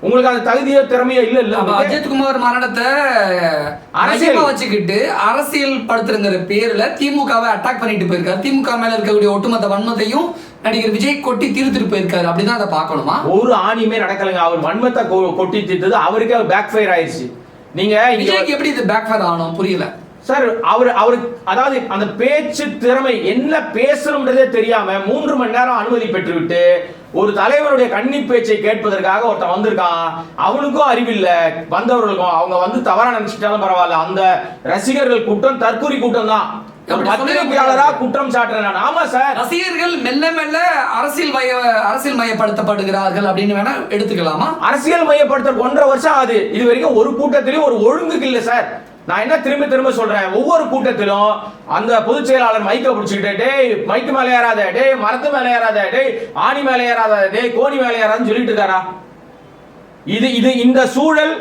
உங்களுக்கு அந்த தகுதியோ திறமையோ இல்ல. அஜித்குமார் மரணத்தை அரசியல் வச்சுக்கிட்டு அரசியல் படுத்துறங்கிற பேர்ல திமுகவை அட்டாக் பண்ணிட்டு போயிருக்காரு. திமுக மேல இருக்கக்கூடிய ஒட்டுமொத்த வன்மத்தையும் நடிகர் விஜய் கொட்டி தீர்த்துட்டு போயிருக்காரு. அப்படிதான் அதை பார்க்கணுமா? ஒரு ஆணியுமே நடக்கலைங்க. அவர் வன்மத்தை கொட்டி தீர்த்தது அவருக்கே பேக் ஃபயர் ஆயிடுச்சு. நீங்க விஜய்க்கு எப்படி இது பேக் ஃபயர் ஆகணும் புரியல சார். அவரு அதாவது அந்த பேச்சு திறமை என்ன பேசணும்ன்றதே தெரியாம 3 மணி நேரம் அனுமதி பெற்றுவிட்டு ஒரு தலைவருடைய கண்ணி பேச்சை கேட்பதற்காக ஒருத்தன் வந்திருக்கான். அவனுக்கும் அறிவில்ல, வந்தவர்களுக்கும். அவங்க வந்து தவறா நினைச்சிட்டாலும் பரவாயில்ல, அந்த ரசிகர்கள் கூட்டம் தற்கூரி கூட்டம் தான். பத்திரிகையாளரா குற்றம் சாட்டுறேன். ஆமா சார், ரசிகர்கள் மெல்ல மெல்ல அரசியல் மயப்படுத்தப்படுகிறார்கள் அப்படின்னு வேணா எடுத்துக்கலாமா? அரசியல் மயப்படுத்த 1.5 வருஷம் ஆகுது. இது வரைக்கும் ஒரு கூட்டத்திலையும் ஒரு ஒழுங்குக்கு இல்ல சார். நான் என்ன திரும்ப சொல்றேன், ஒவ்வொரு கூட்டத்திலும் அந்த பொதுச் செயலாளர் மைக்க பிடிச்சிக்கிட்டு, டேய் மைக்கு மேலே ஏறாத, டேய் மரத்து மேலே ஏறாத, டேய் ஆணி மேலே ஏறாத, டேய் கோணி மேலே ஏறாதுன்னு சொல்லிட்டு இருக்காரா? இது இந்த சூழல்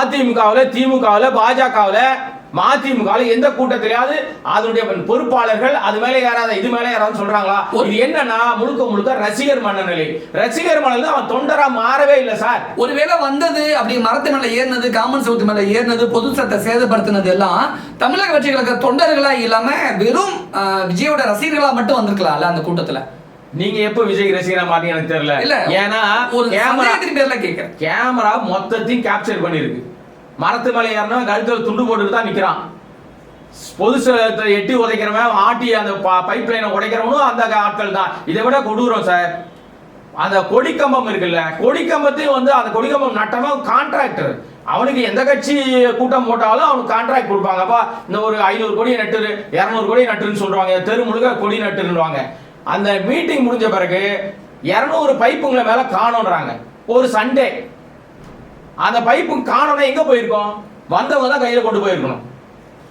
அதிமுகவில், திமுகவில், பாஜகவில், மதிமுகவில் எந்த கூட்டத்திலாவது அதனுடைய பொறுப்பாளர்கள் அது மேலே ஏறாத இது மேலே ஏறாதுன்னு சொல்றாங்களா? இது என்னன்னா முழுக்க ரசிகர் மனநிலை. ரசிகர் மனநிலை அவன் தொண்டரா மாறவே இல்லை சார். ஒருவேளை வந்தது அப்படி மரத்து மேல ஏறினது, காமன் சவுத்து மேல ஏறினது, பொது சட்டத்தை சேதப்படுத்தினது எல்லாம் தமிழக கட்சிகளுக்கு தொண்டர்களா இல்லாம வெறும் விஜயோட ரசிகர்களா மட்டும் வந்திருக்கலாம்ல அந்த கூட்டத்துல. நீங்க எப்ப விஜய் ரசிகரா மாட்டீங்க எனக்கு தெரியல. இல்ல, ஏன்னா ஒரு பேர்ல கேட்கிறேன். கேமரா மொத்தத்தையும் கேப்சர் பண்ணிருக்கு. மரத்து மேலே ஏறினா கழுத்துல துண்டு போட்டுட்டு தான் நிக்கிறான். பொது எட்டி உதைக்கிறவன், ஆட்டி அந்த பைப் லைனை உடைக்கிறவனும் அந்த ஆட்கள் தான். இதை விட கொடூரம் சார், அந்த கொடிக்கம்பம் இருக்குல்ல, கொடிக்கம்பத்தையும் வந்து அந்த கொடிக்கம்பம் நட்டவன் கான்ட்ராக்டர். அவனுக்கு எந்த கட்சி கூட்டம் போட்டாலும் அவனுக்கு கான்ட்ராக்ட் கொடுப்பாங்கப்பா. இந்த ஒரு 500 கோடி நட்டு, 200 கோடி நட்டுன்னு சொல்றாங்க. தெரு முழுக்க கொடி நட்டுருவாங்க. அந்த மீட்டிங் முடிஞ்ச பிறகு 200 பைப்புங்களை மேல காணோன்றாங்க. ஒரு சண்டே அந்த பைப்பு காணோன்னா எங்க போயிருக்கோம்? வந்தவங்க தான் கையில கொண்டு போயிருக்கணும்.